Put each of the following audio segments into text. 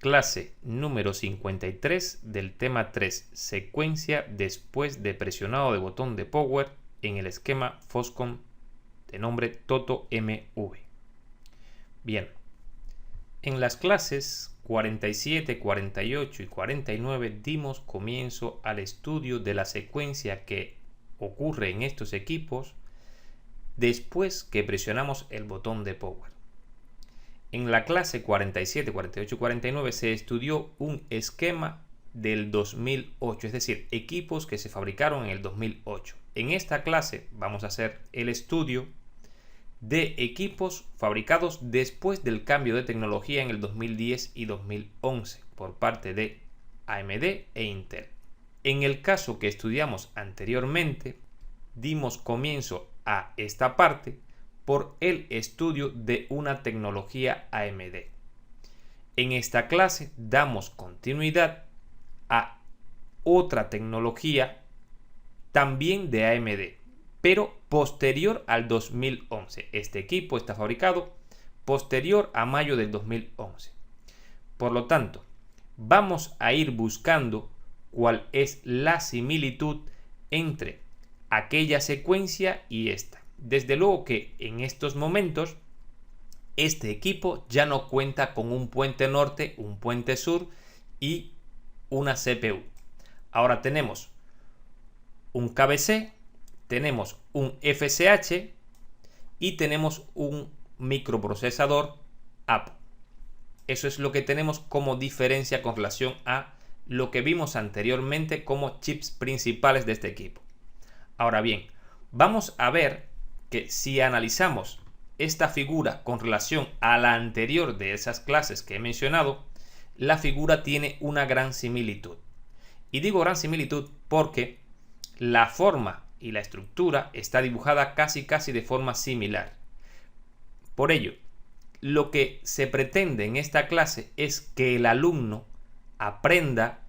clase número 53 del tema 3, secuencia después de presionado de botón de power en el esquema Foscom de nombre TOTO-MV. Bien, en las clases 47, 48 y 49 dimos comienzo al estudio de la secuencia que ocurre en estos equipos después que presionamos el botón de power. En la clase 47, 48 y 49 se estudió un esquema del 2008, es decir, equipos que se fabricaron en el 2008. En esta clase vamos a hacer el estudio de equipos fabricados después del cambio de tecnología en el 2010 y 2011 por parte de AMD e Intel. En el caso que estudiamos anteriormente, dimos comienzo a esta parte por el estudio de una tecnología AMD. En esta clase damos continuidad a otra tecnología también de AMD, pero posterior al 2011. Este equipo está fabricado posterior a mayo del 2011. Por lo tanto, vamos a ir buscando cuál es la similitud entre aquella secuencia y esta. Desde luego que en estos momentos este equipo ya no cuenta con un puente norte, un puente sur y una CPU. Ahora tenemos un KBC, tenemos un FSH y tenemos un microprocesador APU. Eso es lo que tenemos como diferencia con relación a lo que vimos anteriormente como chips principales de este equipo. Ahora bien, vamos a ver que si analizamos esta figura con relación a la anterior de esas clases que he mencionado, la figura tiene una gran similitud. Y digo gran similitud porque la forma y la estructura está dibujada casi de forma similar. Por ello, lo que se pretende en esta clase es que el alumno aprenda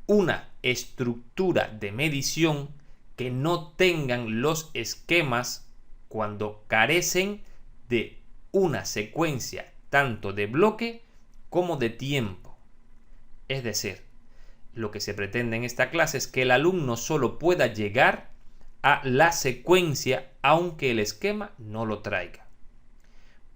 una estructura de medición que no tengan los esquemas cuando carecen de una secuencia tanto de bloque como de tiempo. Es decir, lo que se pretende en esta clase es que el alumno solo pueda llegar a la secuencia aunque el esquema no lo traiga.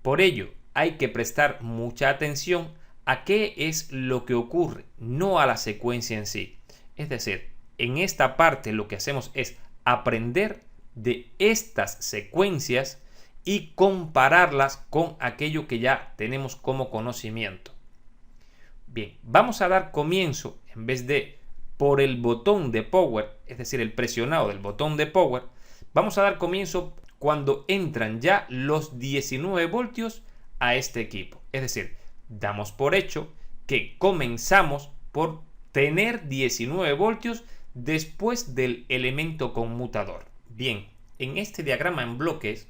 Por ello, hay que prestar mucha atención a qué es lo que ocurre, no a la secuencia en sí. Es decir, en esta parte lo que hacemos es aprender de estas secuencias y compararlas con aquello que ya tenemos como conocimiento. Bien, vamos a dar comienzo, en vez de por el botón de power, es decir, el presionado del botón de power, vamos a dar comienzo cuando entran ya los 19 voltios a este equipo. Es decir, damos por hecho que comenzamos por tener 19 voltios después del elemento conmutador. Bien, en este diagrama en bloques,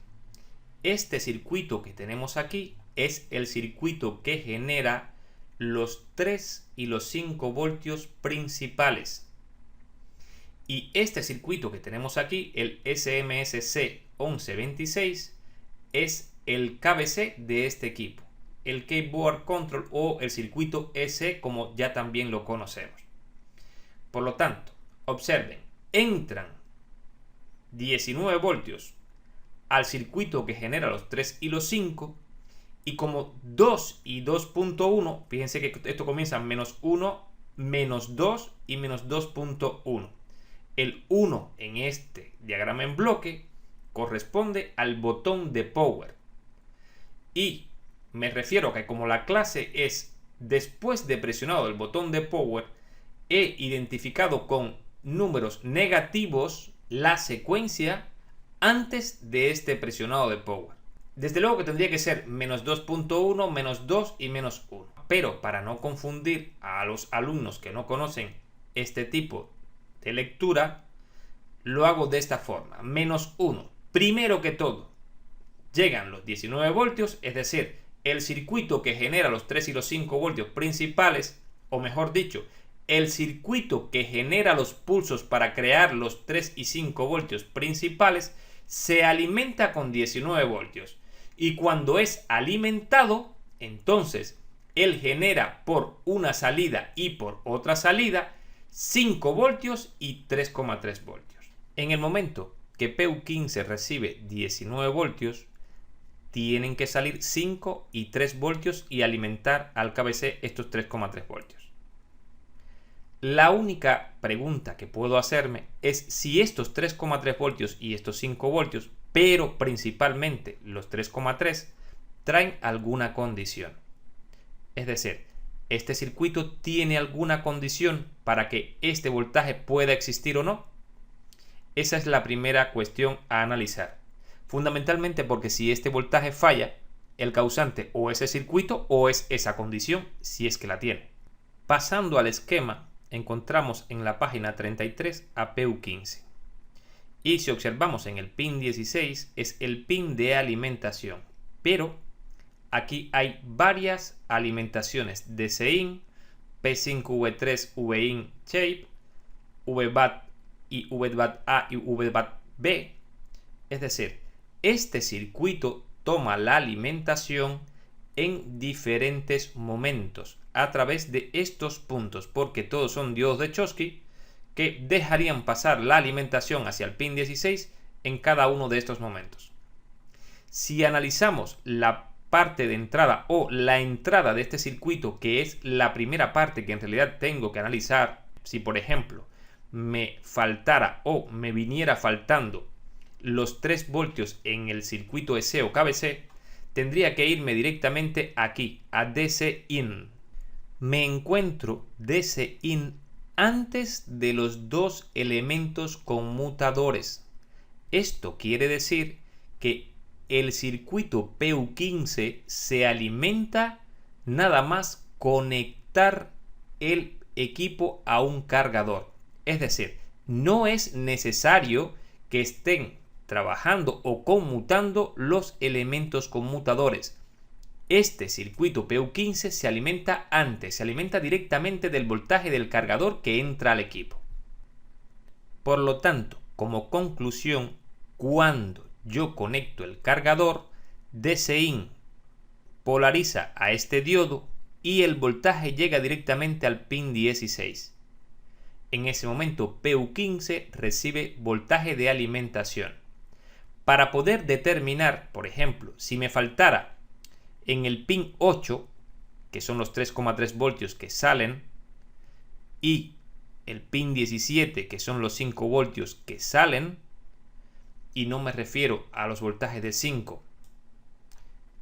este circuito que tenemos aquí es el circuito que genera los 3 y los 5 voltios principales. Y este circuito que tenemos aquí, el SMSC 1126, es el KBC de este equipo, el Key Board Control o el circuito SE como ya también lo conocemos. Por lo tanto, observen, entran 19 voltios al circuito que genera los 3 y los 5 y como 2 y 2.1, fíjense que esto comienza en -1, -2 y -2.1. El 1 en este diagrama en bloque corresponde al botón de power. Y me refiero a que como la clase es después de presionado el botón de power, he identificado con números negativos la secuencia antes de este presionado de power. Desde luego que tendría que ser -2.1, -2 y -1. Pero para no confundir a los alumnos que no conocen este tipo de lectura, lo hago de esta forma. -1. Primero que todo, llegan los 19 voltios, es decir, el circuito que genera los 3 y los 5 voltios principales, o mejor dicho, el circuito que genera los pulsos para crear los 3 y 5 voltios principales, se alimenta con 19 voltios. Y cuando es alimentado, entonces él genera por una salida y por otra salida 5 voltios y 3,3 voltios. En el momento que PU15 recibe 19 voltios, tienen que salir 5 y 3 voltios y alimentar al KBC estos 3,3 voltios. La única pregunta que puedo hacerme es si estos 3,3 voltios y estos 5 voltios, pero principalmente los 3,3, traen alguna condición. Es decir, ¿este circuito tiene alguna condición para que este voltaje pueda existir o no? Esa es la primera cuestión a analizar. Fundamentalmente porque si este voltaje falla, el causante o es el circuito o es esa condición, si es que la tiene. Pasando al esquema, encontramos en la página 33 a PU15. Y si observamos en el pin 16 es el pin de alimentación, pero aquí hay varias alimentaciones DC-in, P5V3 VIN shape, VBAT y VBAT A y VBAT B. Es decir, este circuito toma la alimentación en diferentes momentos a través de estos puntos, porque todos son diodos de Schottky que dejarían pasar la alimentación hacia el pin 16 en cada uno de estos momentos. Si analizamos la parte de entrada o la entrada de este circuito, que es la primera parte que en realidad tengo que analizar, si por ejemplo me faltara o me viniera faltando los 3 voltios en el circuito EC o KBC, tendría que irme directamente aquí a DC-in. Me encuentro DC-in antes de los dos elementos conmutadores. Esto quiere decir que el circuito PU15 se alimenta nada más conectar el equipo a un cargador. Es decir, no es necesario que estén trabajando o conmutando los elementos conmutadores. Este circuito PU15 se alimenta antes, se alimenta directamente del voltaje del cargador que entra al equipo. Por lo tanto, como conclusión, cuando yo conecto el cargador, DC-in polariza a este diodo y el voltaje llega directamente al pin 16. En ese momento PU15 recibe voltaje de alimentación. Para poder determinar, por ejemplo, si me faltara en el pin 8, que son los 3,3 voltios que salen, y el pin 17, que son los 5 voltios que salen, y no me refiero a los voltajes de 5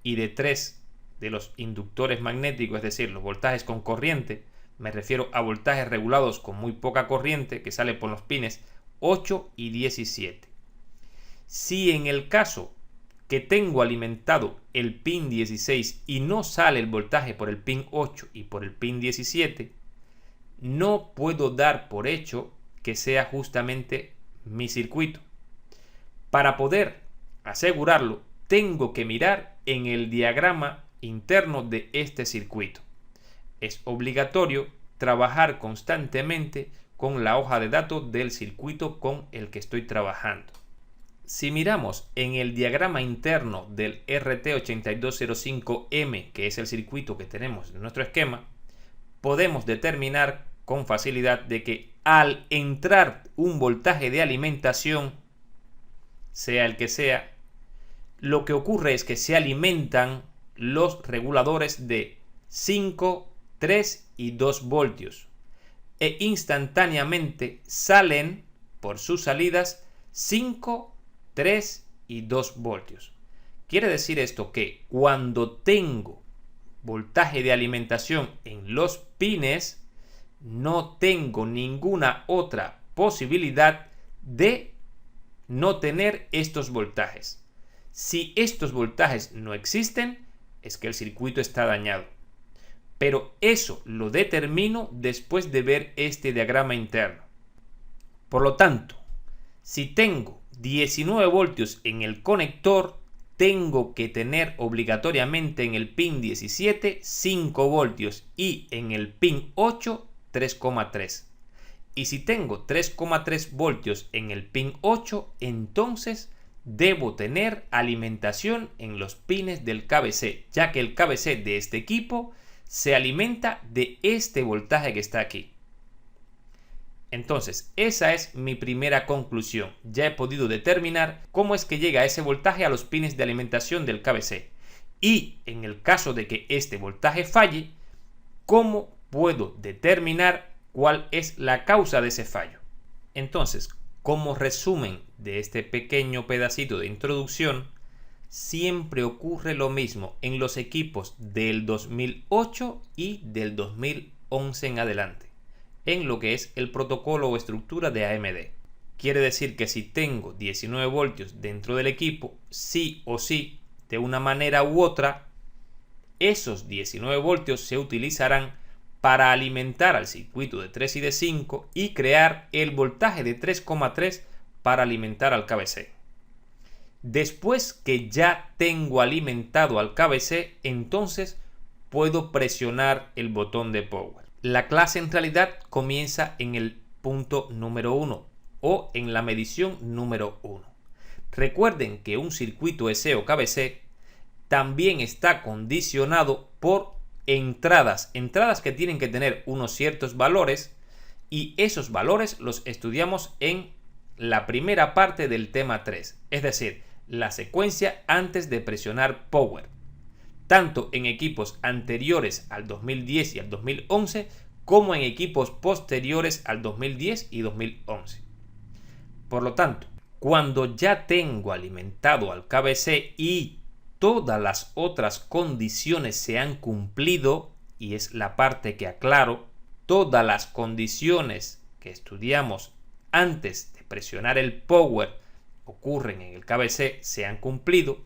y de 3 de los inductores magnéticos, es decir, los voltajes con corriente, me refiero a voltajes regulados con muy poca corriente que sale por los pines 8 y 17. Si en el caso que tengo alimentado el pin 16 y no sale el voltaje por el pin 8 y por el pin 17, no puedo dar por hecho que sea justamente mi circuito. Para poder asegurarlo, tengo que mirar en el diagrama interno de este circuito. Es obligatorio trabajar constantemente con la hoja de datos del circuito con el que estoy trabajando. Si miramos en el diagrama interno del RT8205M, que es el circuito que tenemos en nuestro esquema, podemos determinar con facilidad de que al entrar un voltaje de alimentación, sea el que sea, lo que ocurre es que se alimentan los reguladores de 5, 3 y 2 voltios e instantáneamente salen por sus salidas 5, 3 y 2 voltios. Quiere decir esto que cuando tengo voltaje de alimentación en los pines, no tengo ninguna otra posibilidad de no tener estos voltajes. Si estos voltajes no existen, es que el circuito está dañado. Pero eso lo determino después de ver este diagrama interno. Por lo tanto, si tengo 19 voltios en el conector, tengo que tener obligatoriamente en el pin 17 5 voltios y en el pin 8 3,3. Y si tengo 3,3 voltios en el pin 8, entonces debo tener alimentación en los pines del KBC, ya que el KBC de este equipo se alimenta de este voltaje que está aquí. Entonces, esa es mi primera conclusión. Ya he podido determinar cómo es que llega ese voltaje a los pines de alimentación del KBC. Y en el caso de que este voltaje falle, ¿cómo puedo determinar cuál es la causa de ese fallo? Entonces, como resumen de este pequeño pedacito de introducción, siempre ocurre lo mismo en los equipos del 2008 y del 2011 en adelante, en lo que es el protocolo o estructura de AMD. Quiere decir que si tengo 19 voltios dentro del equipo, sí o sí, de una manera u otra, esos 19 voltios se utilizarán para alimentar al circuito de 3 y de 5 y crear el voltaje de 3,3 para alimentar al KBC. Después que ya tengo alimentado al KBC, entonces puedo presionar el botón de power. La clase en realidad comienza en el punto número 1 o en la medición número 1. Recuerden que un circuito EC o KBC también está condicionado por entradas que tienen que tener unos ciertos valores, y esos valores los estudiamos en la primera parte del tema 3, es decir, la secuencia antes de presionar power, tanto en equipos anteriores al 2010 y al 2011 como en equipos posteriores al 2010 y 2011. Por lo tanto, cuando ya tengo alimentado al KBC y todas las otras condiciones se han cumplido, y es la parte que aclaro, todas las condiciones que estudiamos antes de presionar el power ocurren en el KBC, se han cumplido,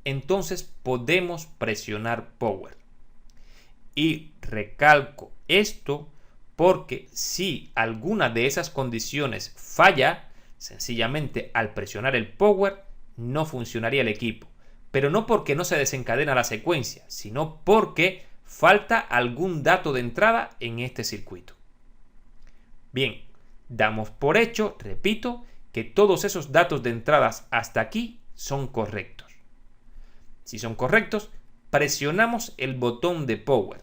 entonces podemos presionar power. Y recalco esto porque si alguna de esas condiciones falla, sencillamente al presionar el power no funcionaría el equipo. Pero no porque no se desencadena la secuencia, sino porque falta algún dato de entrada en este circuito. Bien, damos por hecho, repito, que todos esos datos de entradas hasta aquí son correctos. Si son correctos, presionamos el botón de power.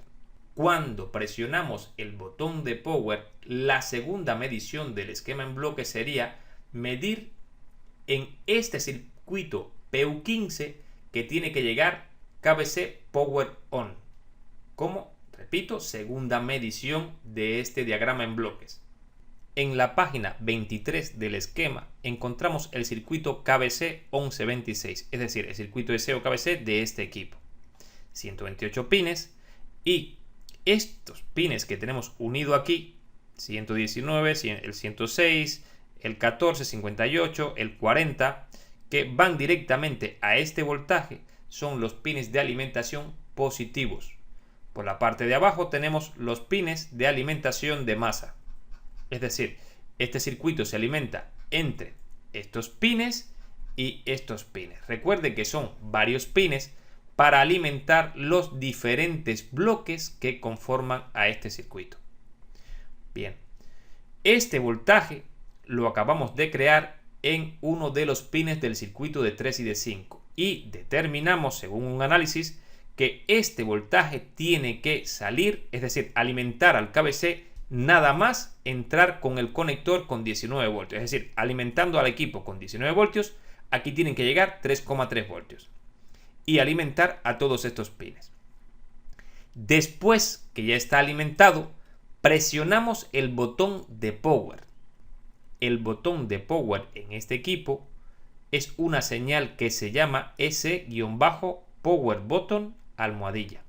Cuando presionamos el botón de power, la segunda medición del esquema en bloque sería medir en este circuito PU15 que tiene que llegar KBC Power On, como, repito, segunda medición de este diagrama en bloques. En la página 23 del esquema encontramos el circuito KBC 1126, es decir, el circuito EC o KBC de este equipo. 128 pines, y estos pines que tenemos unido aquí, 119, el 106, el 14, 58, el 40, que van directamente a este voltaje, son los pines de alimentación positivos. Por la parte de abajo tenemos los pines de alimentación de masa. Es decir, este circuito se alimenta entre estos pines y estos pines. Recuerde que son varios pines para alimentar los diferentes bloques que conforman a este circuito. Bien, este voltaje lo acabamos de crear en uno de los pines del circuito de 3 y de 5 y determinamos, según un análisis, que este voltaje tiene que salir, es decir, alimentar al KBC nada más entrar con el conector con 19 voltios, es decir, alimentando al equipo con 19 voltios, aquí tienen que llegar 3,3 voltios y alimentar a todos estos pines. Después que ya está alimentado, presionamos el botón de power. El botón de power en este equipo es una señal que se llama S-Power Button almohadilla.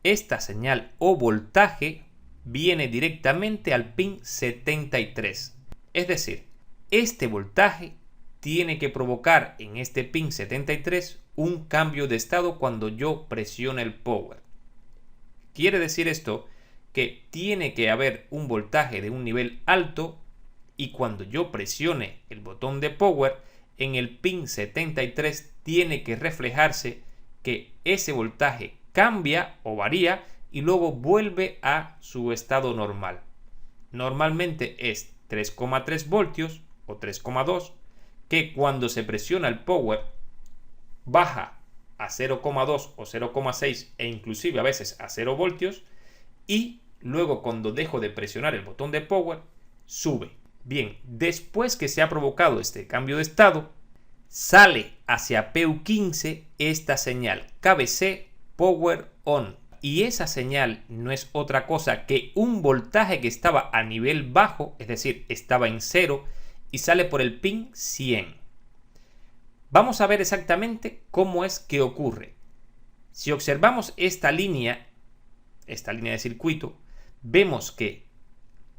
Esta señal o voltaje viene directamente al pin 73. Es decir, este voltaje tiene que provocar en este pin 73 un cambio de estado cuando yo presione el power. Quiere decir esto que tiene que haber un voltaje de un nivel alto, y cuando yo presione el botón de power en el pin 73 tiene que reflejarse que ese voltaje cambia o varía y luego vuelve a su estado normal. Normalmente es 3,3 voltios o 3,2, que cuando se presiona el power baja a 0,2 o 0,6 e inclusive a veces a 0 voltios, y luego cuando dejo de presionar el botón de power, sube. Bien, después que se ha provocado este cambio de estado, sale hacia PU15 esta señal KBC Power On. Y esa señal no es otra cosa que un voltaje que estaba a nivel bajo, es decir, estaba en 0 y sale por el pin 100. Vamos a ver exactamente cómo es que ocurre. Si observamos esta línea de circuito, vemos que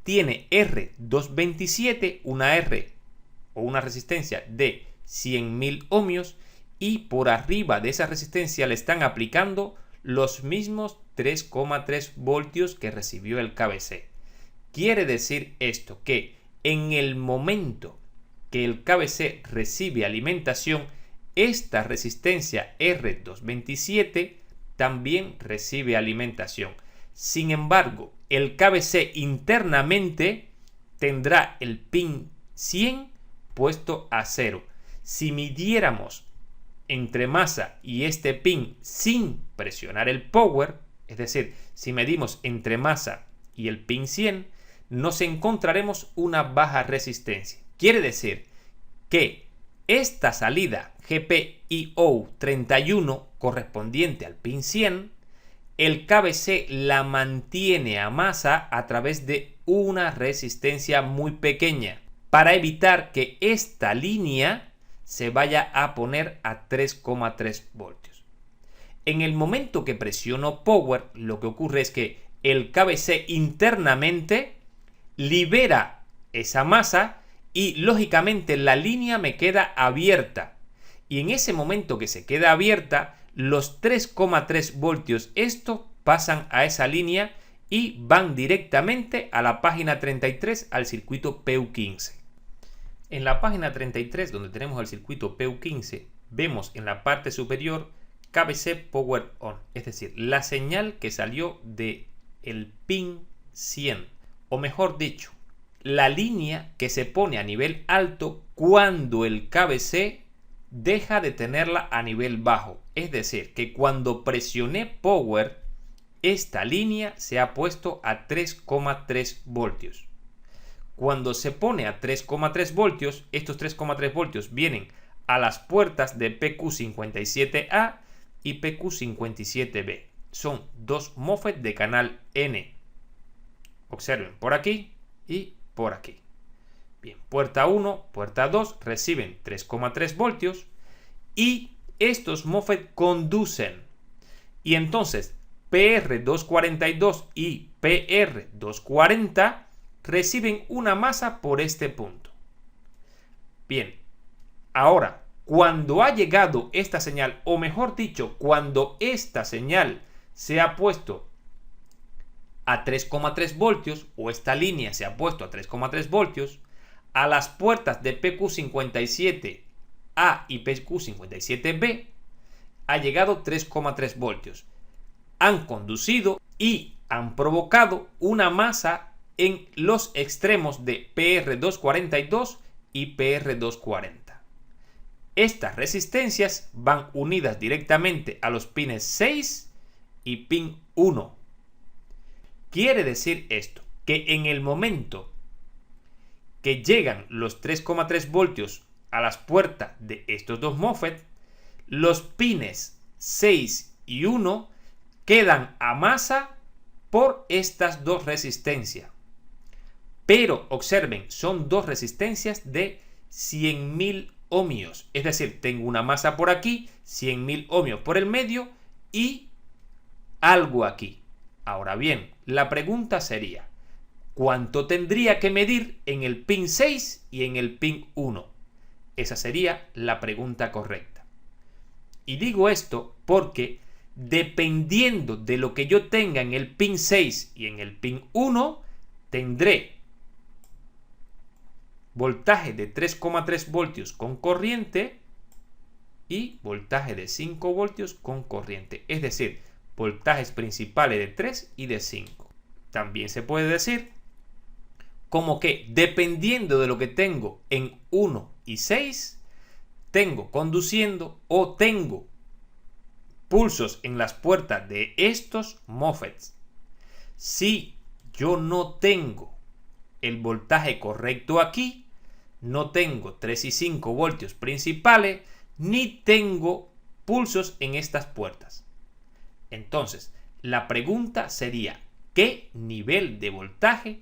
tiene R227, una R o una resistencia de 100.000 ohmios, y por arriba de esa resistencia le están aplicando los mismos 3,3 voltios que recibió el KBC. Quiere decir esto que en el momento que el KBC recibe alimentación, esta resistencia R227 también recibe alimentación. Sin embargo, el KBC internamente tendrá el pin 100 puesto a 0. Si midiéramos entre masa y este pin sin presionar el power, es decir, si medimos entre masa y el pin 100, nos encontraremos una baja resistencia. Quiere decir que esta salida GPIO 31 correspondiente al pin 100, el KBC la mantiene a masa a través de una resistencia muy pequeña para evitar que esta línea se vaya a poner a 3,3 voltios. En el momento que presiono power, lo que ocurre es que el KBC internamente libera esa masa y lógicamente la línea me queda abierta. Y en ese momento que se queda abierta, los 3,3 voltios estos pasan a esa línea y van directamente a la página 33 al circuito PU15. En la página 33, donde tenemos el circuito PU15, vemos en la parte superior KBC Power On, es decir, la señal que salió del pin 100, o mejor dicho, la línea que se pone a nivel alto cuando el KBC deja de tenerla a nivel bajo. Es decir, que cuando presioné power, esta línea se ha puesto a 3,3 voltios. Cuando se pone a 3,3 voltios, estos 3,3 voltios vienen a las puertas de PQ57A y PQ57B. Son dos MOSFET de canal N. Observen por aquí y por aquí. Bien, puerta 1, puerta 2 reciben 3,3 voltios y estos MOSFET conducen. Y entonces PR242 y PR240 reciben una masa por este punto. Bien, ahora, cuando ha llegado esta señal, o mejor dicho, cuando esta señal se ha puesto a 3,3 voltios, o esta línea se ha puesto a 3,3 voltios, a las puertas de PQ57A y PQ57B ha llegado 3,3 voltios. Han conducido y han provocado una masa en los extremos de PR242 y PR240. Estas resistencias van unidas directamente a los pines 6 y pin 1. Quiere decir esto, que en el momento que llegan los 3,3 voltios a las puertas de estos dos MOSFET, los pines 6 y 1 quedan a masa por estas dos resistencias. Pero observen, son dos resistencias de 100.000 ohmios. Es decir, tengo una masa por aquí, 100.000 ohmios por el medio y algo aquí. Ahora bien, la pregunta sería, ¿cuánto tendría que medir en el pin 6 y en el pin 1? Esa sería la pregunta correcta. Y digo esto porque dependiendo de lo que yo tenga en el pin 6 y en el pin 1, tendré voltaje de 3,3 voltios con corriente y voltaje de 5 voltios con corriente. Es decir, voltajes principales de 3 y de 5. También se puede decir como que dependiendo de lo que tengo en 1 y 6, tengo conduciendo o tengo pulsos en las puertas de estos MOSFETs. Si yo no tengo el voltaje correcto aquí, no tengo 3 y 5 voltios principales, ni tengo pulsos en estas puertas. Entonces, la pregunta sería, ¿qué nivel de voltaje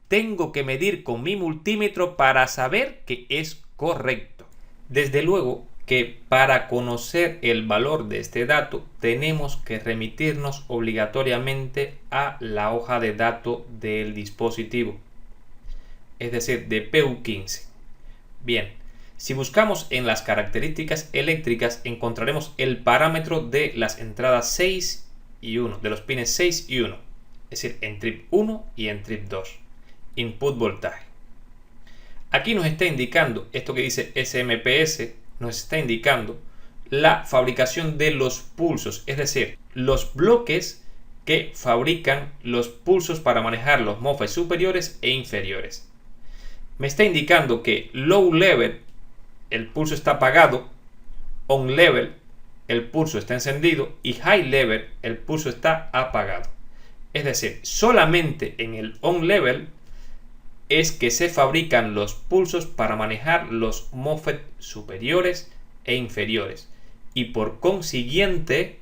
tengo que medir con mi multímetro para saber que es correcto? Desde luego que para conocer el valor de este dato tenemos que remitirnos obligatoriamente a la hoja de datos del dispositivo, es decir, de PU15. Bien, si buscamos en las características eléctricas encontraremos el parámetro de las entradas 6 y 1, de los pines 6 y 1, es decir, en trip 1 y en trip 2, input voltaje. Aquí nos está indicando, esto que dice SMPS, nos está indicando la fabricación de los pulsos, es decir, los bloques que fabrican los pulsos para manejar los MOSFET superiores e inferiores. Me está indicando que low level, el pulso está apagado, on level, el pulso está encendido y high level, el pulso está apagado. Es decir, solamente en el on level es que se fabrican los pulsos para manejar los MOSFET superiores e inferiores. Y por consiguiente,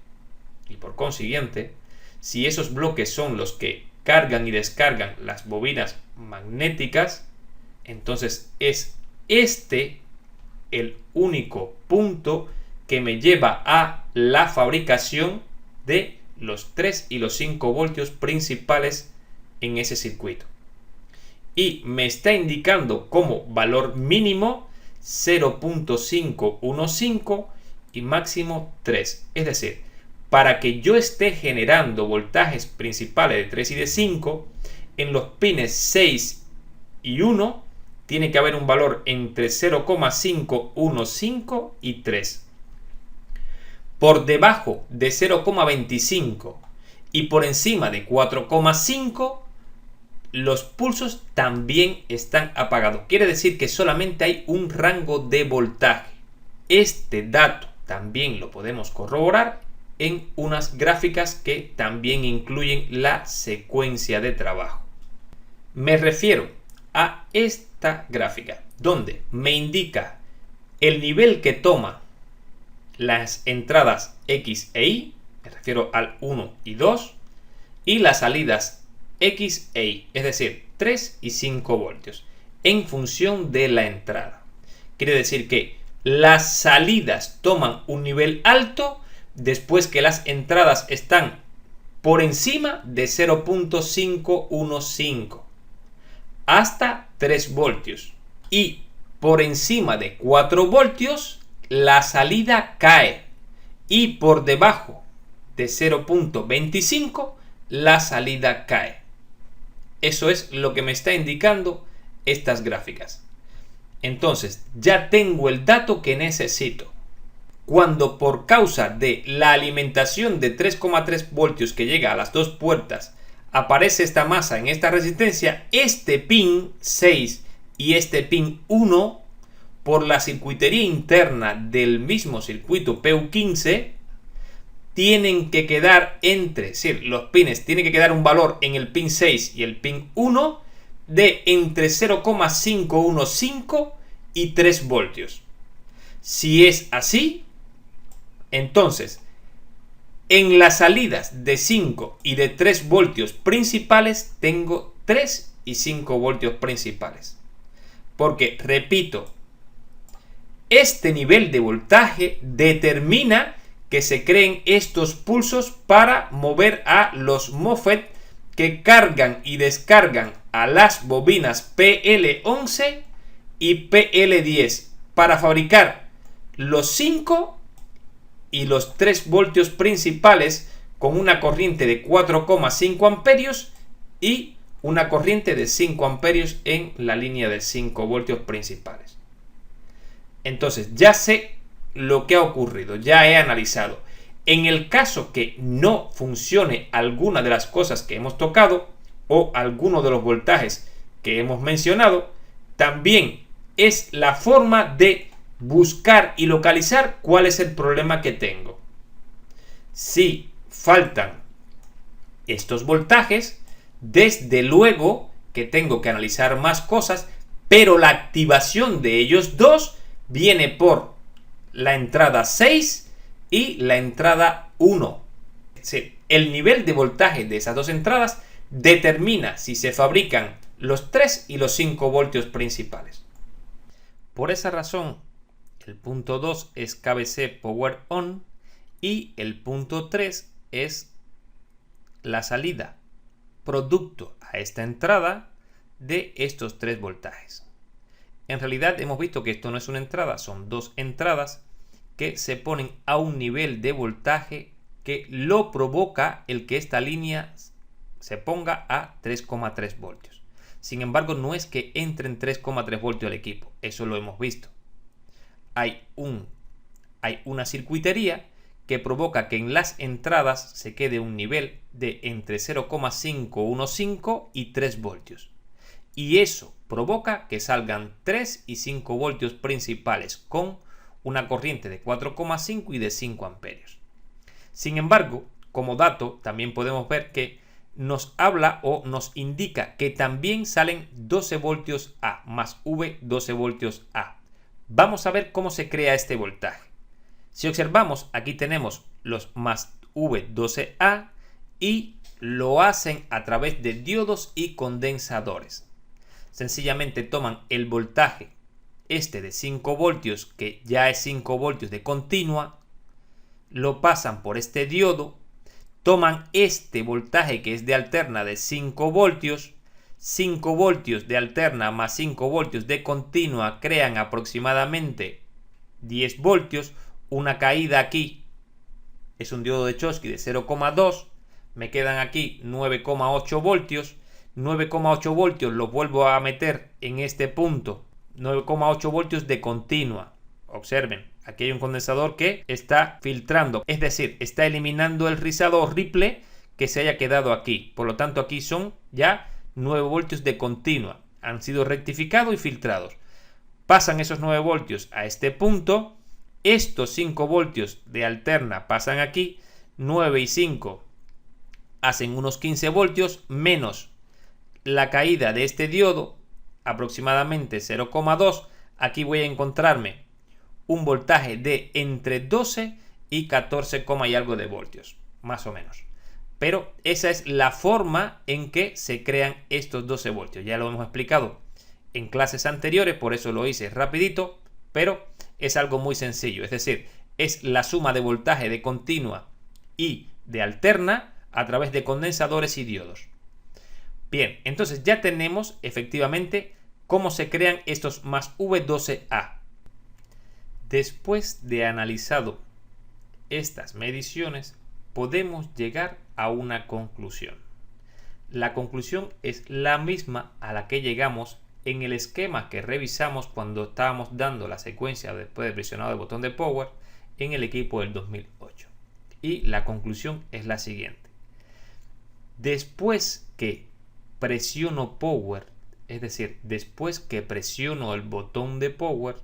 si esos bloques son los que cargan y descargan las bobinas magnéticas, entonces es este el único punto que me lleva a la fabricación de los 3 y los 5 voltios principales en ese circuito. Y me está indicando como valor mínimo 0.515 y máximo 3. Es decir, para que yo esté generando voltajes principales de 3 y de 5, en los pines 6 y 1 tiene que haber un valor entre 0.515 y 3. Por debajo de 0.25 y por encima de 4.5, los pulsos también están apagados. Quiere decir que solamente hay un rango de voltaje. Este dato también lo podemos corroborar en unas gráficas que también incluyen la secuencia de trabajo. Me refiero a esta gráfica donde me indica el nivel que toma las entradas X e Y, me refiero al 1 y 2, y las salidas X e Y, es decir, 3 y 5 voltios, en función de la entrada. Quiere decir que las salidas toman un nivel alto después que las entradas están por encima de 0.515 hasta 3 voltios. Y por encima de 4 voltios, la salida cae. Y por debajo de 0.25, la salida cae. Eso es lo que me está indicando estas gráficas. Entonces, ya tengo el dato que necesito. Cuando por causa de la alimentación de 3,3 voltios que llega a las dos puertas, aparece esta masa en esta resistencia, este pin 6 y este pin 1, por la circuitería interna del mismo circuito PU15, tienen que quedar entre, es decir, los pines tienen que quedar un valor en el pin 6 y el pin 1 de entre 0,515 y 3 voltios. Si es así, entonces en las salidas de 5 y de 3 voltios principales tengo 3 y 5 voltios principales. Porque, repito, este nivel de voltaje determina que se creen estos pulsos para mover a los MOSFET que cargan y descargan a las bobinas PL11 y PL10 para fabricar los 5 y los 3 voltios principales con una corriente de 4,5 amperios y una corriente de 5 amperios en la línea de 5 voltios principales. Entonces ya sé lo que ha ocurrido, ya he analizado. En el caso que no funcione alguna de las cosas que hemos tocado o alguno de los voltajes que hemos mencionado, también es la forma de buscar y localizar cuál es el problema que tengo. Si faltan estos voltajes, Desde luego que tengo que analizar más cosas, pero la activación de ellos dos viene por la entrada 6 y la entrada 1. El nivel de voltaje de esas dos entradas determina si se fabrican los 3 y los 5 voltios principales. Por esa razón, el punto 2 es KBC Power On y el punto 3 es la salida producto a esta entrada de estos 3 voltajes. En realidad hemos visto que esto no es una entrada, son dos entradas que se ponen a un nivel de voltaje que lo provoca el que esta línea se ponga a 3,3 voltios. Sin embargo, no es que entren 3,3 voltios al equipo, eso lo hemos visto. Hay una circuitería que provoca que en las entradas se quede un nivel de entre 0,515 y 3 voltios. Y eso provoca que salgan 3 y 5 voltios principales con una corriente de 4,5 y de 5 amperios. Sin embargo, como dato, también podemos ver que nos habla o nos indica que también salen 12 voltios A más V 12 voltios A. Vamos a ver cómo se crea este voltaje. Si observamos, aquí tenemos los más V12A y lo hacen a través de diodos y condensadores. Sencillamente toman el voltaje este de 5 voltios, que ya es 5 voltios de continua, lo pasan por este diodo, toman este voltaje que es de alterna de 5 voltios de alterna más 5 voltios de continua crean aproximadamente 10 voltios, una caída aquí es un diodo de Schottky de 0,2, me quedan aquí 9,8 voltios, 9,8 voltios los vuelvo a meter en este punto, 9,8 voltios de continua. Observen, aquí hay un condensador que está filtrando, es decir, está eliminando el rizado o ripple que se haya quedado aquí. Por lo tanto, aquí son ya 9 voltios de continua. Han sido rectificados y filtrados. Pasan esos 9 voltios a este punto. Estos 5 voltios de alterna pasan aquí. 9 y 5 hacen unos 15 voltios menos la caída de este diodo, aproximadamente 0,2. Aquí voy a encontrarme un voltaje de entre 12 y 14, y algo de voltios, más o menos. Pero esa es la forma en que se crean estos 12 voltios. Ya lo hemos explicado en clases anteriores, por eso lo hice rapidito, pero es algo muy sencillo. Es decir, es la suma de voltaje de continua y de alterna a través de condensadores y diodos. Bien, entonces ya tenemos efectivamente cómo se crean estos más V12A. Después de analizado estas mediciones, podemos llegar a una conclusión. La conclusión es la misma a la que llegamos en el esquema que revisamos cuando estábamos dando la secuencia después de presionado el botón de power en el equipo del 2008. Y la conclusión es la siguiente. Después que presiono power, es decir, después que presiono el botón de power,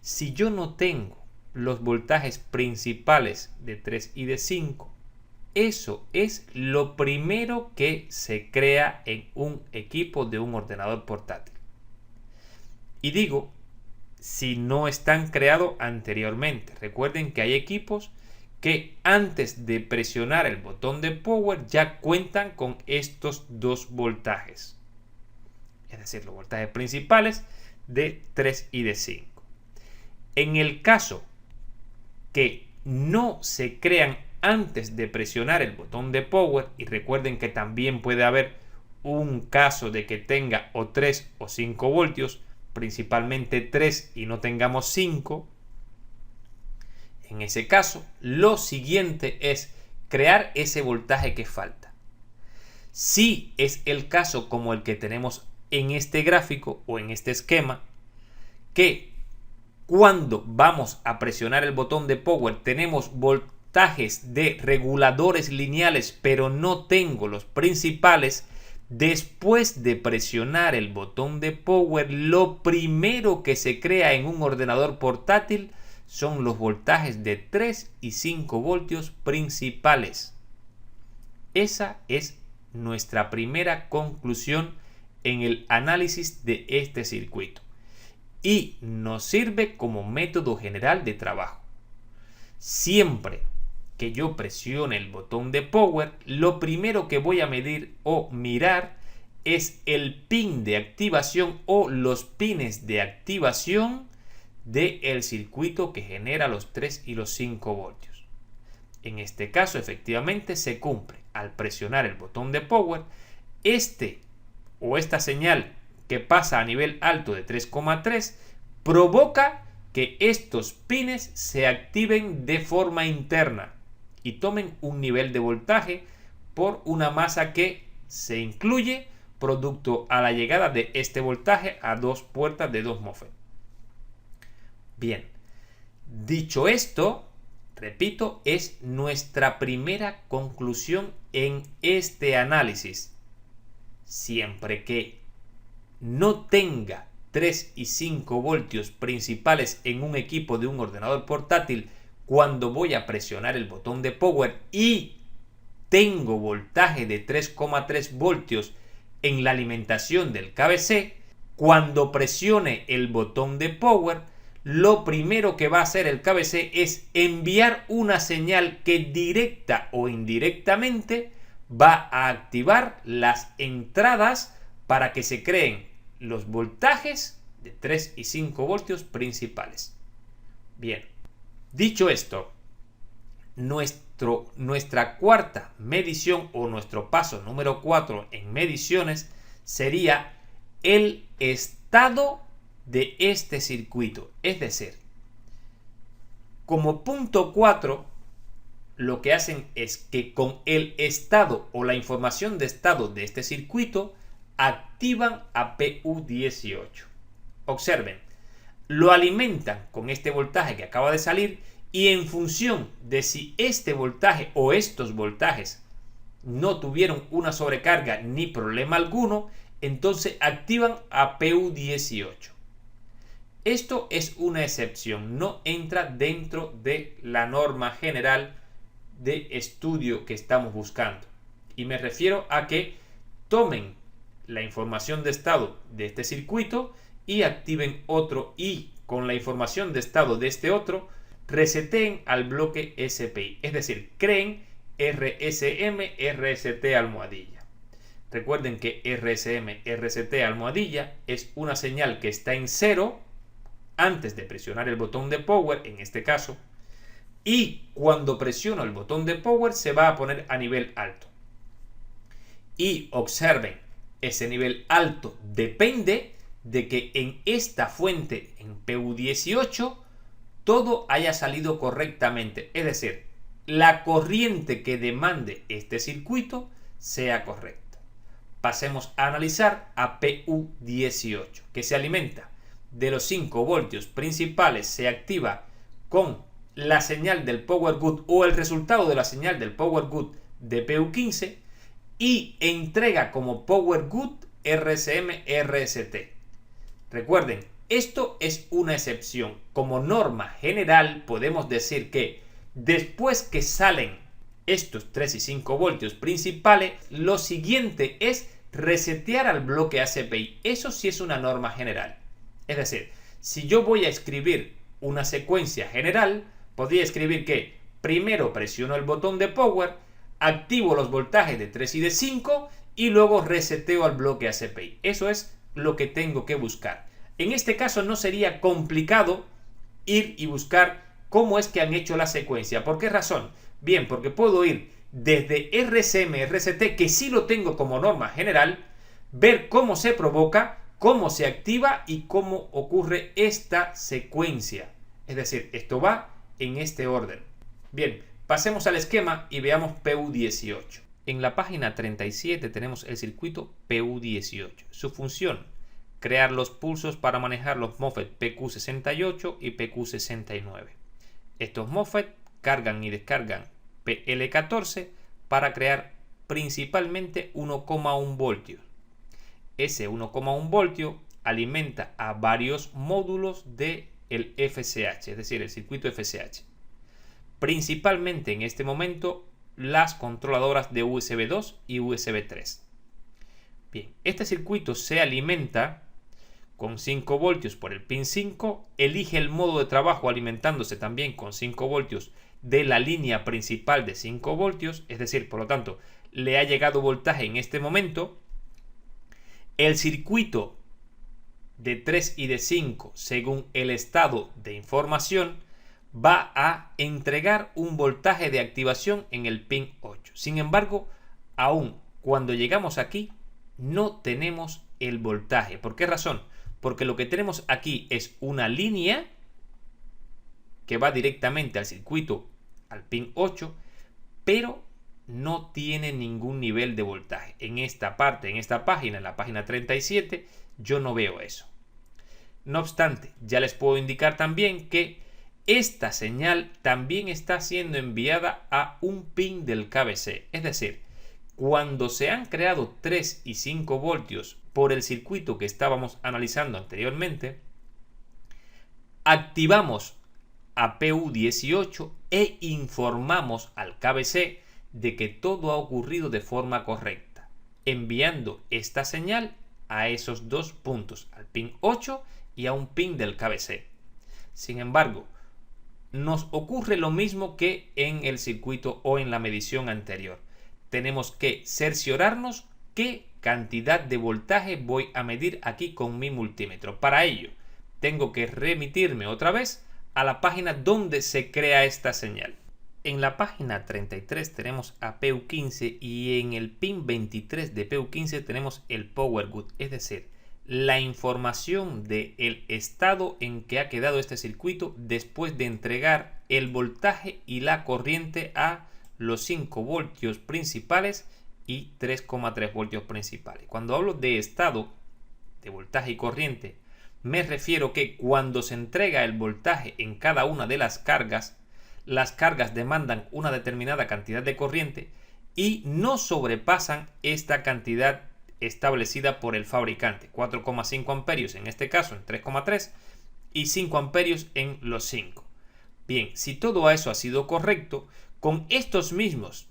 si yo no tengo los voltajes principales de 3 y de 5, eso es lo primero que se crea en un equipo de un ordenador portátil. Y digo, si no están creados anteriormente. Recuerden que hay equipos que antes de presionar el botón de power ya cuentan con estos dos voltajes. Es decir, los voltajes principales de 3 y de 5. En el caso que no se crean antes de presionar el botón de power, y recuerden que también puede haber un caso de que tenga o 3 o 5 voltios, principalmente 3 y no tengamos 5, en ese caso lo siguiente es crear ese voltaje que falta. Si es el caso como el que tenemos en este gráfico o en este esquema, que cuando vamos a presionar el botón de power tenemos voltajes de reguladores lineales, pero no tengo los principales, después de presionar el botón de power, lo primero que se crea en un ordenador portátil son los voltajes de 3 y 5 voltios principales. Esa es nuestra primera conclusión en el análisis de este circuito y nos sirve como método general de trabajo. Siempre que yo presione el botón de power, lo primero que voy a medir o mirar es el pin de activación o los pines de activación del circuito que genera los 3 y los 5 voltios. En este caso, efectivamente, se cumple. Al presionar el botón de power, esta señal que pasa a nivel alto de 3,3 provoca que estos pines se activen de forma interna y tomen un nivel de voltaje por una masa que se incluye producto a la llegada de este voltaje a dos puertas de 2 MOSFET. Bien, dicho esto, repito, es nuestra primera conclusión en este análisis. Siempre que no tenga 3 y 5 voltios principales en un equipo de un ordenador portátil cuando voy a presionar el botón de power y tengo voltaje de 3,3 voltios en la alimentación del KBC, cuando presione el botón de power, lo primero que va a hacer el KBC es enviar una señal que directa o indirectamente va a activar las entradas para que se creen los voltajes de 3 y 5 voltios principales. Bien, dicho esto, nuestra cuarta medición o nuestro paso número 4 en mediciones sería el estado de este circuito. Es decir, como punto 4, lo que hacen es que con el estado o la información de estado de este circuito activan a PU18. Observen, lo alimentan con este voltaje que acaba de salir y en función de si este voltaje o estos voltajes no tuvieron una sobrecarga ni problema alguno, entonces activan a PU18. Esto es una excepción, no entra dentro de la norma general de estudio que estamos buscando. Y me refiero a que tomen la información de estado de este circuito y activen otro y con la información de estado de este otro reseteen al bloque SPI, es decir, creen RSM, RST almohadilla. Recuerden que RSM, RST almohadilla es una señal que está en 0 antes de presionar el botón de power, en este caso, y cuando presiono el botón de power se va a poner a nivel alto. Y observen, ese nivel alto depende de que en esta fuente, en PU18, todo haya salido correctamente, es decir, la corriente que demande este circuito sea correcta. Pasemos a analizar a PU18, que se alimenta de los 5 voltios principales, se activa con la señal del Power Good o el resultado de la señal del Power Good de PU15 y entrega como Power Good RSM RST. Recuerden, esto es una excepción. Como norma general podemos decir que después que salen estos 3 y 5 voltios principales, lo siguiente es resetear al bloque ACPI. Eso sí es una norma general. Es decir, si yo voy a escribir una secuencia general, podría escribir que primero presiono el botón de power, activo los voltajes de 3 y de 5 y luego reseteo al bloque ACPI. Eso es lo que tengo que buscar. En este caso no sería complicado ir y buscar cómo es que han hecho la secuencia. ¿Por qué razón? Bien, porque puedo ir desde RSM, RST, que sí lo tengo como norma general, ver cómo se provoca, cómo se activa y cómo ocurre esta secuencia. Es decir, esto va en este orden. Bien, pasemos al esquema y veamos PU18. En la página 37 tenemos el circuito PU18. Su función: crear los pulsos para manejar los MOSFET PQ68 y PQ69. Estos MOSFET cargan y descargan PL14 para crear principalmente 1,1 voltios. Ese 1,1 voltio alimenta a varios módulos del FSH, es decir, el circuito FSH. Principalmente en este momento las controladoras de USB 2 y USB 3. Bien, este circuito se alimenta con 5 voltios por el pin 5, elige el modo de trabajo alimentándose también con 5 voltios de la línea principal de 5 voltios, es decir, por lo tanto, le ha llegado voltaje en este momento. El circuito de 3 y de 5, según el estado de información, va a entregar un voltaje de activación en el pin 8. Sin embargo, aún cuando llegamos aquí, no tenemos el voltaje. ¿Por qué razón? Porque lo que tenemos aquí es una línea que va directamente al circuito, al pin 8, pero no tiene ningún nivel de voltaje. En esta parte, en esta página, en la página 37, yo no veo eso. No obstante, ya les puedo indicar también que esta señal también está siendo enviada a un pin del KBC. Es decir, cuando se han creado 3 y 5 voltios por el circuito que estábamos analizando anteriormente, activamos a PU18 e informamos al KBC de que todo ha ocurrido de forma correcta, enviando esta señal a esos dos puntos, al pin 8 y a un pin del KBC. Sin embargo, nos ocurre lo mismo que en el circuito o en la medición anterior. Tenemos que cerciorarnos qué cantidad de voltaje voy a medir aquí con mi multímetro. Para ello, tengo que remitirme otra vez a la página donde se crea esta señal. En la página 33 tenemos a PU15 y en el pin 23 de PU15 tenemos el Power Good, es decir, la información del estado en que ha quedado este circuito después de entregar el voltaje y la corriente a los 5 voltios principales y 3,3 voltios principales. Cuando hablo de estado de voltaje y corriente, me refiero que cuando se entrega el voltaje en cada una de las cargas demandan una determinada cantidad de corriente y no sobrepasan esta cantidad establecida por el fabricante, 4,5 amperios en este caso en 3,3 y 5 amperios en los 5. Bien, si todo eso ha sido correcto, con estos mismos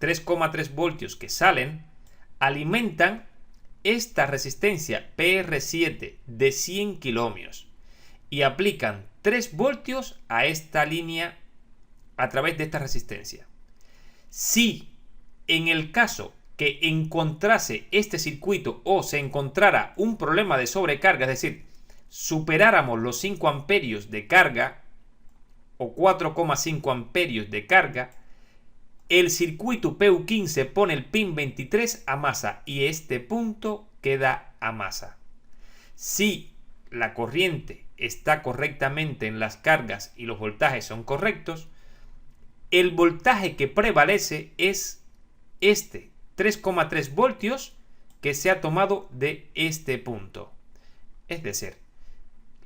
3,3 voltios que salen, alimentan esta resistencia PR7 de 100 kiloohmios y aplican 3 voltios a esta línea a través de esta resistencia. Si en el caso que encontrase este circuito o se encontrara un problema de sobrecarga, es decir, superáramos los 5 amperios de carga o 4,5 amperios de carga, el circuito PU15 pone el pin 23 a masa y este punto queda a masa. Si la corriente está correctamente en las cargas y los voltajes son correctos, el voltaje que prevalece es este 3,3 voltios que se ha tomado de este punto. Es decir,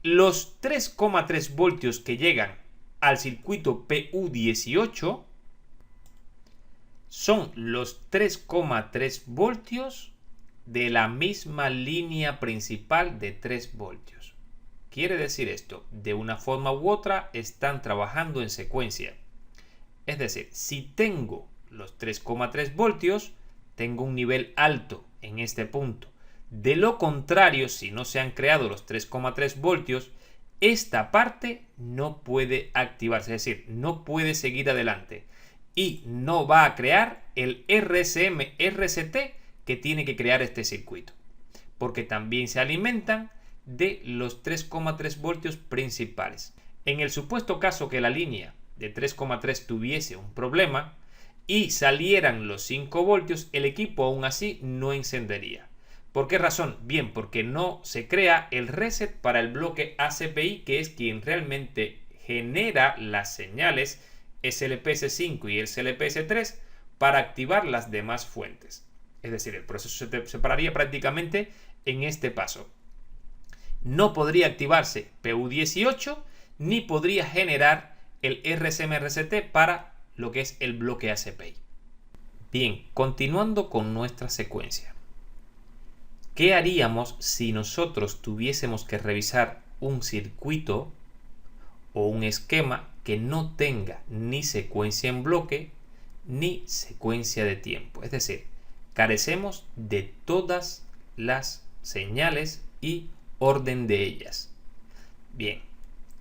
los 3,3 voltios que llegan al circuito PU18 son los 3,3 voltios de la misma línea principal de 3 voltios. Quiere decir esto, de una forma u otra están trabajando en secuencia. Es decir, si tengo los 3,3 voltios, tengo un nivel alto en este punto. De lo contrario, si no se han creado los 3,3 voltios, esta parte no puede activarse, es decir, no puede seguir adelante y no va a crear el RCM-RCT que tiene que crear este circuito, porque también se alimentan de los 3,3 voltios principales. En el supuesto caso que la línea de 3,3 tuviese un problema y salieran los 5 voltios, el equipo aún así no encendería. ¿Por qué razón? Bien, porque no se crea el reset para el bloque ACPI, que es quien realmente genera las señales SLPS5 y el SLPS3 para activar las demás fuentes. Es decir, el proceso se separaría prácticamente en este paso. No podría activarse PU18 ni podría generar el RCM-RCT para lo que es el bloque ACPI. Bien, continuando con nuestra secuencia. ¿Qué haríamos si nosotros tuviésemos que revisar un circuito o un esquema que no tenga ni secuencia en bloque ni secuencia de tiempo. Es decir, carecemos de todas las señales y orden de ellas. Bien,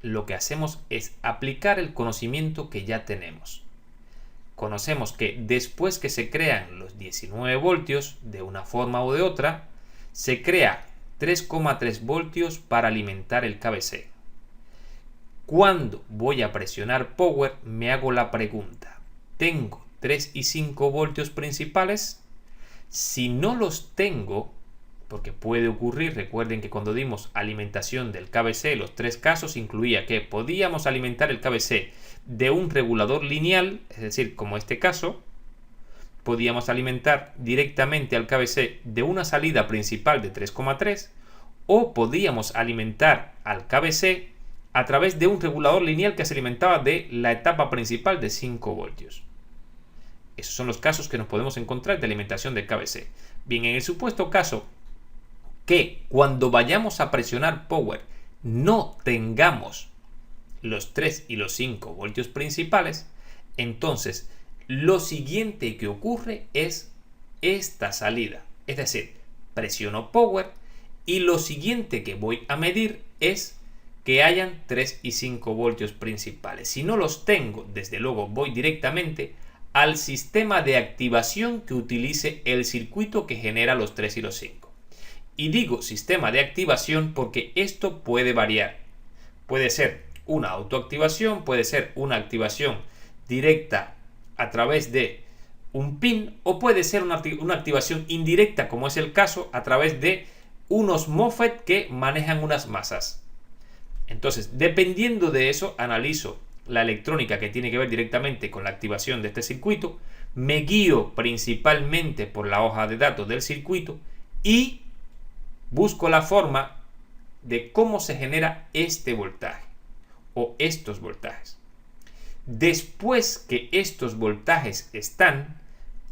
lo que hacemos es aplicar el conocimiento que ya tenemos. Conocemos que después que se crean los 19 voltios, de una forma o de otra, se crea 3,3 voltios para alimentar el KBC. Cuando voy a presionar power, me hago la pregunta: ¿tengo 3 y 5 voltios principales? Si no los tengo, porque puede ocurrir, recuerden que cuando dimos alimentación del KBC, los tres casos incluía que podíamos alimentar el KBC de un regulador lineal, es decir, como este caso, podíamos alimentar directamente al KBC de una salida principal de 3,3 o podíamos alimentar al KBC a través de un regulador lineal que se alimentaba de la etapa principal de 5 voltios. Esos son los casos que nos podemos encontrar de alimentación del KBC. Bien, en el supuesto caso que cuando vayamos a presionar power no tengamos los 3 y los 5 voltios principales, entonces lo siguiente que ocurre es esta salida. Es decir, presiono power y lo siguiente que voy a medir es que hayan 3 y 5 voltios principales. Si no los tengo, desde luego voy directamente al sistema de activación que utilice el circuito que genera los 3 y los 5. Y digo sistema de activación porque esto puede variar. Puede ser una autoactivación, puede ser una activación directa a través de un pin o puede ser una activación indirecta, como es el caso, a través de unos MOSFET que manejan unas masas. Entonces, dependiendo de eso, analizo la electrónica que tiene que ver directamente con la activación de este circuito, me guío principalmente por la hoja de datos del circuito y busco la forma de cómo se genera este voltaje o estos voltajes. Después que estos voltajes están,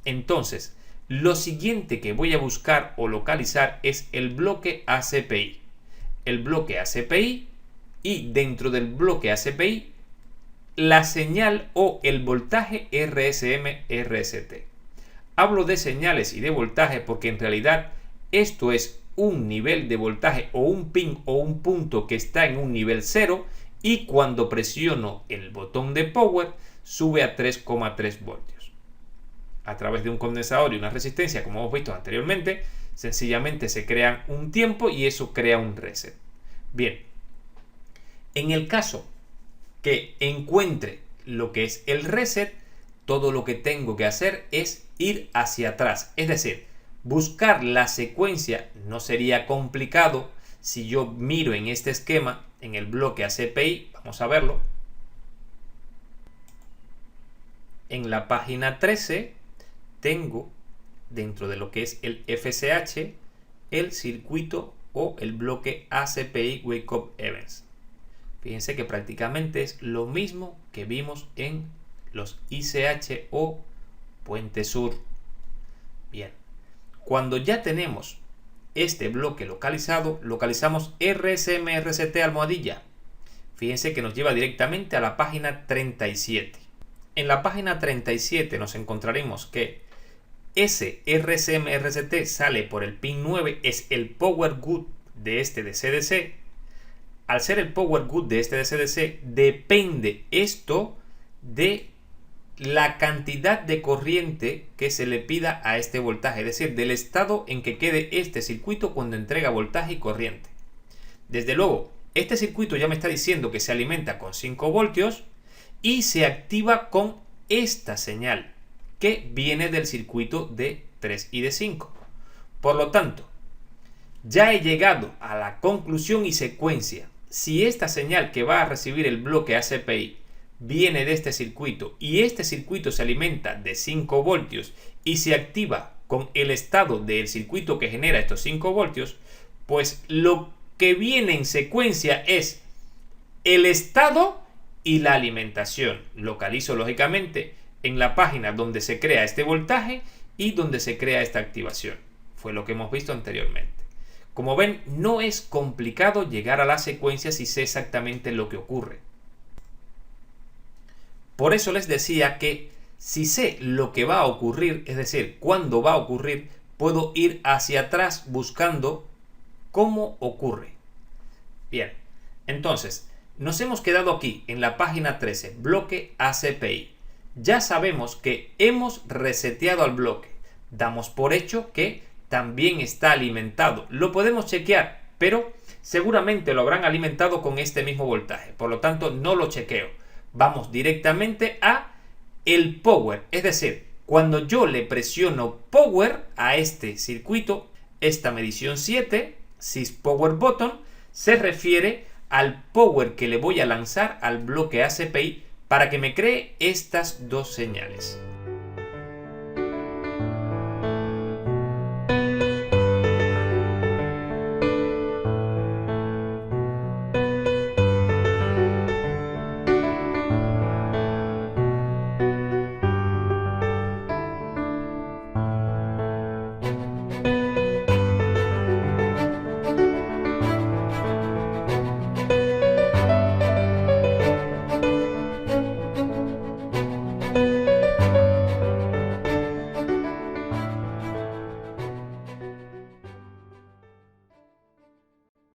entonces lo siguiente que voy a buscar o localizar es el bloque ACPI. El bloque ACPI y dentro del bloque ACPI la señal o el voltaje RSM-RST. Hablo de señales y de voltaje porque en realidad esto es un nivel de voltaje o un pin o un punto que está en un nivel 0 y cuando presiono el botón de power sube a 3,3 voltios. A través de un condensador y una resistencia, como hemos visto anteriormente, sencillamente se crea un tiempo y eso crea un reset. Bien, en el caso que encuentre lo que es el reset, todo lo que tengo que hacer es ir hacia atrás, es decir, buscar la secuencia. No sería complicado si yo miro en este esquema, en el bloque ACPI, vamos a verlo. En la página 13 tengo dentro de lo que es el FSH el circuito o el bloque ACPI Wake Up Events. Fíjense que prácticamente es lo mismo que vimos en los ICH o Puente Sur. Bien, cuando ya tenemos este bloque localizado, localizamos RSM-RST almohadilla. Fíjense que nos lleva directamente a la página 37. En la página 37 nos encontraremos que ese RSM-RST sale por el pin 9, es el power good de este DC-DC. Al ser el power good de este DC-DC, depende esto de la cantidad de corriente que se le pida a este voltaje, es decir, del estado en que quede este circuito cuando entrega voltaje y corriente. Desde luego, este circuito ya me está diciendo que se alimenta con 5 voltios y se activa con esta señal que viene del circuito de 3 y de 5. Por lo tanto, ya he llegado a la conclusión y secuencia. Si esta señal que va a recibir el bloque ACPI viene de este circuito y este circuito se alimenta de 5 voltios y se activa con el estado del circuito que genera estos 5 voltios, pues lo que viene en secuencia es el estado y la alimentación. Localizo lógicamente en la página donde se crea este voltaje y donde se crea esta activación. Fue lo que hemos visto anteriormente. Como ven, no es complicado llegar a la secuencia si sé exactamente lo que ocurre. Por eso les decía que Si sé lo que va a ocurrir, es decir, cuándo va a ocurrir, puedo ir hacia atrás buscando cómo ocurre. Bien, entonces, nos hemos quedado aquí en la página 13, bloque ACPI. Ya sabemos que hemos reseteado al bloque. Damos por hecho que también está alimentado. Lo podemos chequear, pero seguramente lo habrán alimentado con este mismo voltaje. Por lo tanto, no lo chequeo. Vamos directamente a el power. Es decir, cuando yo le presiono power a este circuito, esta medición 7, sys power button, se refiere al power que le voy a lanzar al bloque ACPI para que me cree estas dos señales.